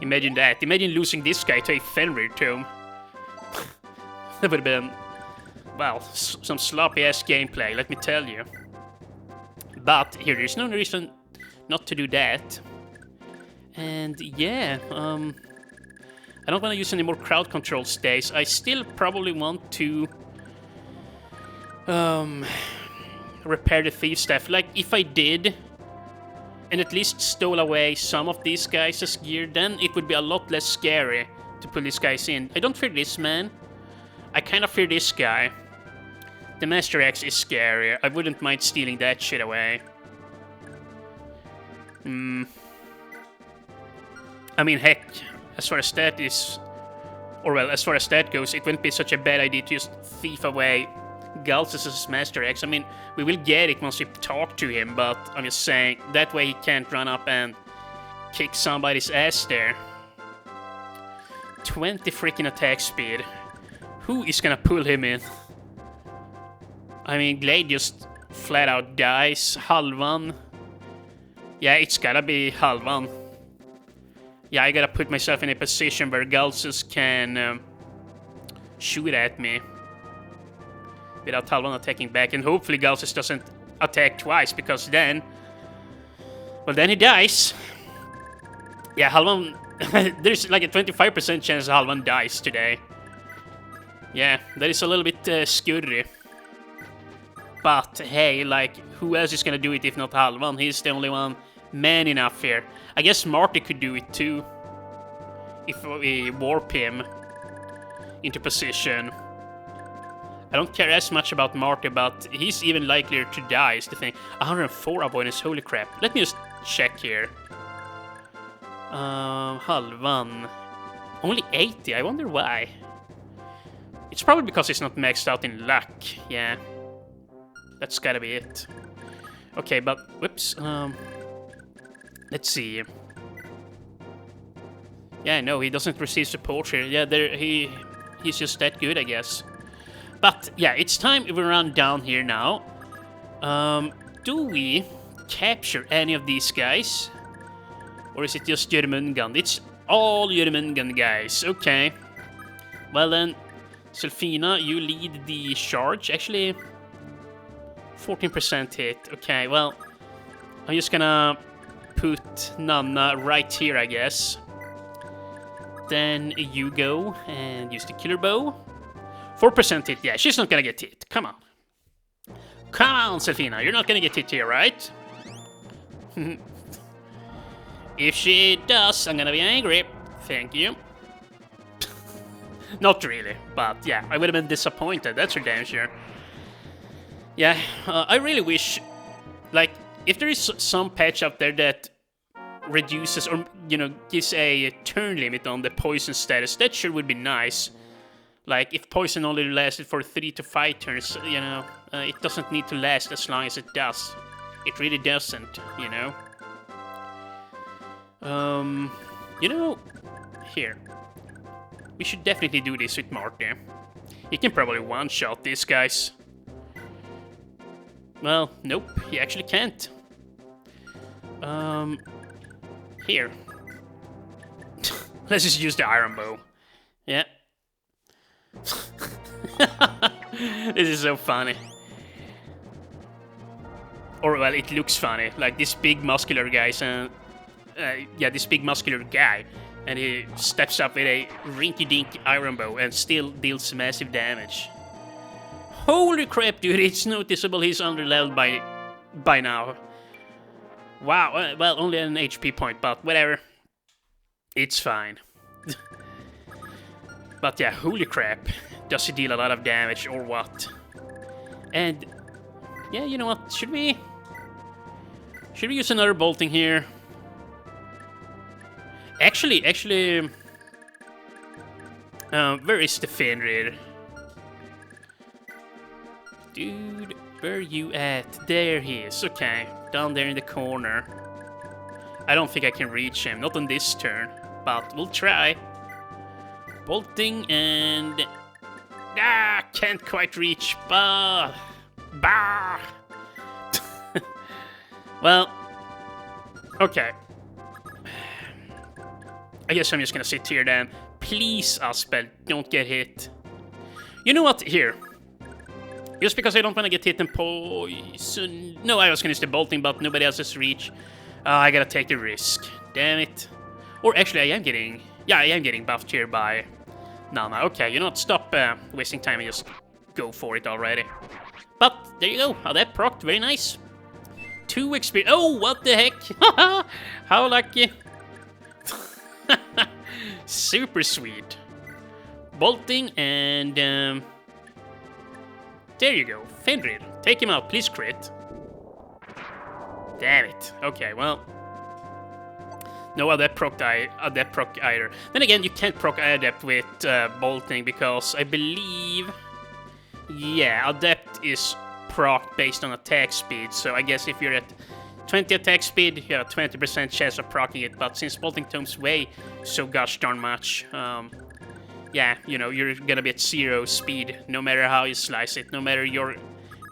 Imagine that. Imagine losing this guy to a Fenrir Tome. That would have been, well, some sloppy-ass gameplay, let me tell you. But here, there's no reason not to do that. And yeah, I don't want to use any more crowd control stays. I still probably want to repair the thief staff. Like, if I did, and at least stole away some of these guys' gear, then it would be a lot less scary to pull these guys in. I don't fear this man. I kind of fear this guy. The Master X is scary. I wouldn't mind stealing that shit away. I mean, heck, as far as that is... Or well, as far as that goes, it wouldn't be such a bad idea to just thief away Galsus' Master X. I mean, we will get it once we talk to him, but I'm just saying, that way he can't run up and kick somebody's ass there. 20 freaking attack speed. Who is gonna pull him in? I mean, Glade just flat out dies. Halvan. Yeah, it's gotta be Halvan. Yeah, I gotta put myself in a position where Galsus can shoot at me without Halvan attacking back, and hopefully Galsus doesn't attack twice, because then, well, then he dies. Yeah, Halvan, there's like a 25% chance Halvan dies today. Yeah, that is a little bit scurry. But hey, like, who else is gonna do it if not Halvan? He's the only one man enough here. I guess Marty could do it too, if we warp him into position. I don't care as much about Marty, but he's even likelier to die is the thing. 104 avoidance, holy crap. Let me just check here. Halvan. Only 80, I wonder why. It's probably because he's not maxed out in luck, yeah. That's gotta be it. Okay, but, whoops, let's see. Yeah, no, he doesn't receive support here. Yeah, he's just that good, I guess. But, yeah, it's time we run down here now. Do we capture any of these guys? Or is it just Jörmungand? It's all Jörmungand guys, okay. Well then, Selfina, you lead the charge. Actually, 14% hit. Okay, well, I'm just gonna put Nanna right here, I guess. Then you go and use the killer bow. 4% hit. Yeah, she's not gonna get hit. Come on. Come on, Selfina. You're not gonna get hit here, right? If she does, I'm gonna be angry. Thank you. Not really, but yeah, I would have been disappointed, that's for damn sure. Yeah, I really wish, like, if there is some patch out there that reduces or, you know, gives a turn limit on the poison status, that sure would be nice. Like, if poison only lasted for 3 to 5 turns, you know, it doesn't need to last as long as it does. It really doesn't, you know. You know, here. We should definitely do this with Marty. He can probably one-shot these guys. Well, nope, he actually can't. Here. Let's just use the iron bow. Yeah. This is so funny. Or, well, it looks funny. Like, this big muscular guy's yeah, this big muscular guy, and he steps up with a rinky-dink iron bow and still deals massive damage. Holy crap, dude, it's noticeable he's underleveled by now. Wow, well, only an HP point, but whatever. It's fine. But yeah, holy crap. Does he deal a lot of damage or what? And yeah, you know what? Should we use another bolting here? Actually, where is the Fenrir? Dude, where are you at? There he is. Okay, down there in the corner. I don't think I can reach him, not on this turn, but we'll try. Bolting and can't quite reach. Bah. Well, okay. I guess I'm just gonna sit here then. Please, Aspel, don't get hit. You know what? Here. Just because I don't want to get hit in poison. No, I was gonna use the bolting, but nobody else has reach. I gotta take the risk. Damn it. Or actually, I am getting buffed here by Nana. Okay, you know what? Stop wasting time and just go for it already. But there you go. How that procced. Very nice. 2 experience. Oh, what the heck? How lucky. Super sweet. Bolting and there you go. Fenrir. Take him out. Please crit. Damn it. Okay, well. No Adept proc either. Then again, you can't proc Adept with bolting because I believe... Yeah, Adept is proc based on attack speed. So I guess if you're at 20 attack speed, you have a 20% chance of proccing it. But since bolting tomes weigh so gosh darn much, yeah, you know, you're gonna be at 0 speed no matter how you slice it, no matter your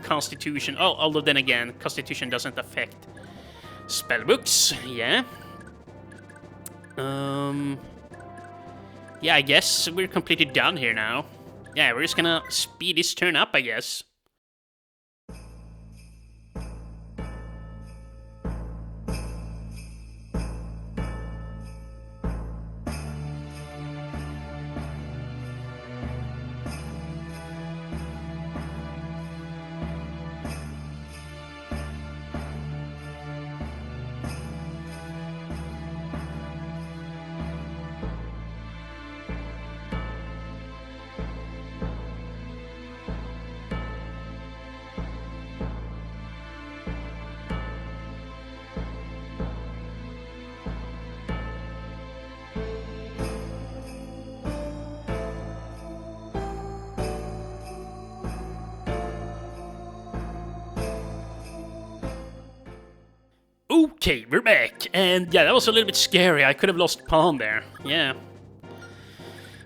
constitution. Oh, although then again, constitution doesn't affect spellbooks, yeah. Yeah, I guess we're completely done here now. Yeah, we're just gonna speed this turn up, I guess. Okay, we're back, and yeah, that was a little bit scary. I could have lost pawn there, yeah.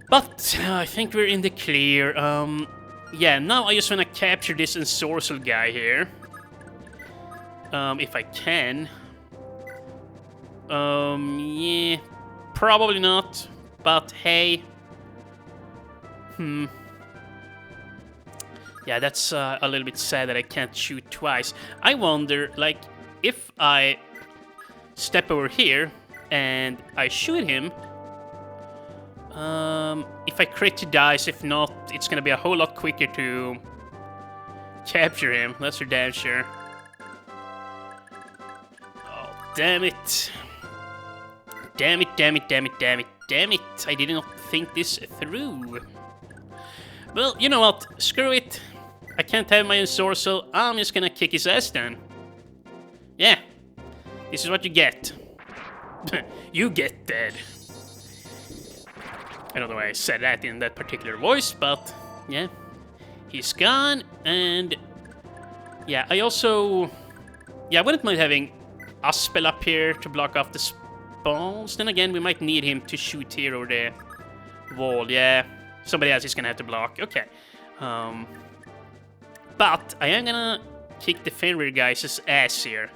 But I think we're in the clear. Yeah, now I just want to capture this ensorcel guy here. If I can. Yeah, probably not, but hey. Yeah, that's a little bit sad that I can't shoot twice. I wonder, like, if I step over here and I shoot him, if I crit, he dies. If not, it's gonna be a whole lot quicker to capture him. That's for damn sure. Oh, damn it. Damn it, damn it, damn it, damn it, damn it. I did not think this through. Well, you know what? Screw it. I can't have my ensorcel. I'm just gonna kick his ass then. Yeah. This is what you get. You get dead. I don't know why I said that in that particular voice, but yeah. He's gone, and yeah, I also... Yeah, I wouldn't mind having Aspel up here to block off the spawns. Then again, we might need him to shoot here over the wall, yeah. Somebody else is gonna have to block, okay. But I am gonna kick the Fenrir guy's ass here.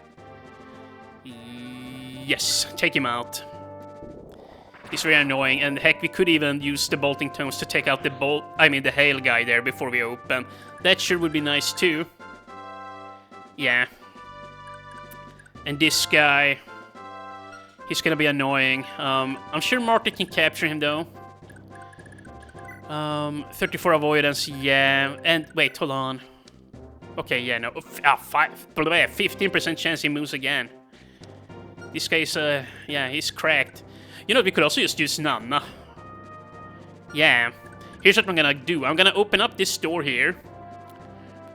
Yes, take him out. He's very annoying, and heck, we could even use the bolting tones to take out the the hail guy there before we open. That sure would be nice too. Yeah. And this guy, he's gonna be annoying. I'm sure Marty can capture him though. 34 avoidance, yeah. And wait, hold on. Okay, yeah, no. 15% chance he moves again. This guy's, yeah, he's cracked. You know, we could also just use Nanna. Yeah. Here's what I'm gonna do. I'm gonna open up this door here.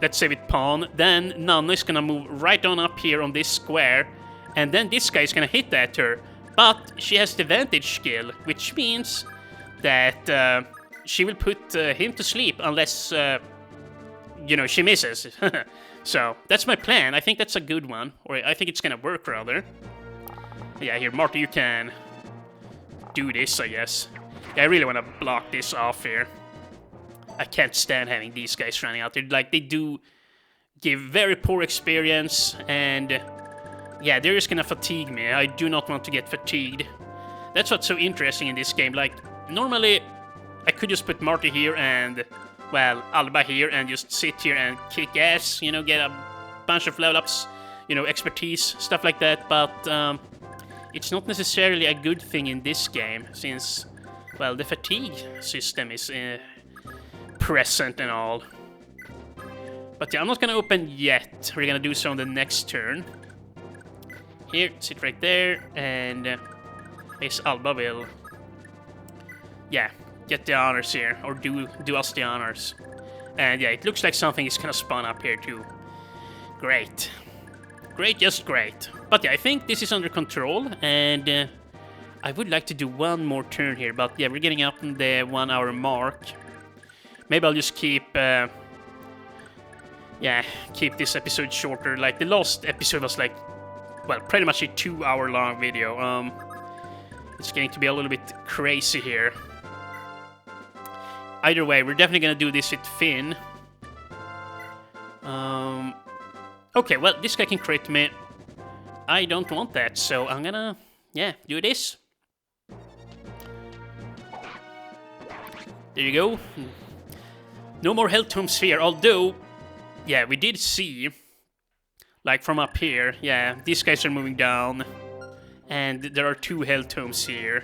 Let's say with pawn. Then Nanna is gonna move right on up here on this square. And then this guy's gonna hit at her. But she has the vantage skill, which means that she will put him to sleep unless, you know, she misses. So, that's my plan. I think that's a good one. Or I think it's gonna work, rather. Yeah, here, Marty, you can do this, I guess. Yeah, I really want to block this off here. I can't stand having these guys running out there. Like, they do give very poor experience, and yeah, they're just gonna fatigue me. I do not want to get fatigued. That's what's so interesting in this game. Like, normally, I could just put Marty here and, well, Alba here and just sit here and kick ass, you know, get a bunch of level ups, you know, expertise, stuff like that, but it's not necessarily a good thing in this game, since, well, the fatigue system is present and all. But yeah, I'm not gonna open yet. We're gonna do so on the next turn. Here, sit right there, and I guess Alba will, yeah, get the honors here, or do us the honors. And yeah, it looks like something is gonna spawn up here too. Great. Great, just great. But yeah, I think this is under control, and I would like to do one more turn here, but yeah, we're getting up in the 1 hour mark. Maybe I'll just keep, yeah, keep this episode shorter. Like, the last episode was like, well, pretty much a 2 hour long video. It's getting to be a little bit crazy here. Either way, we're definitely gonna do this with Finn. Okay, well, this guy can crit me. I don't want that, so I'm gonna, yeah, do this. There you go. No more Health Tome Sphere, although, yeah, we did see, like, from up here, yeah, these guys are moving down, and there are 2 Health Tomes here.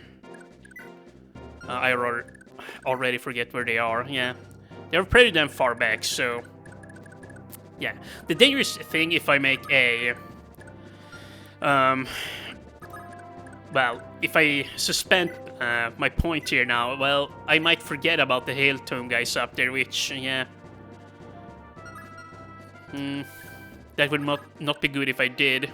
I already forget where they are, yeah. They're pretty damn far back, so... Yeah, the dangerous thing if I make a... well, if I suspend my point here now, well, I might forget about the Hail Tome guys up there, which, yeah... that would not be good if I did.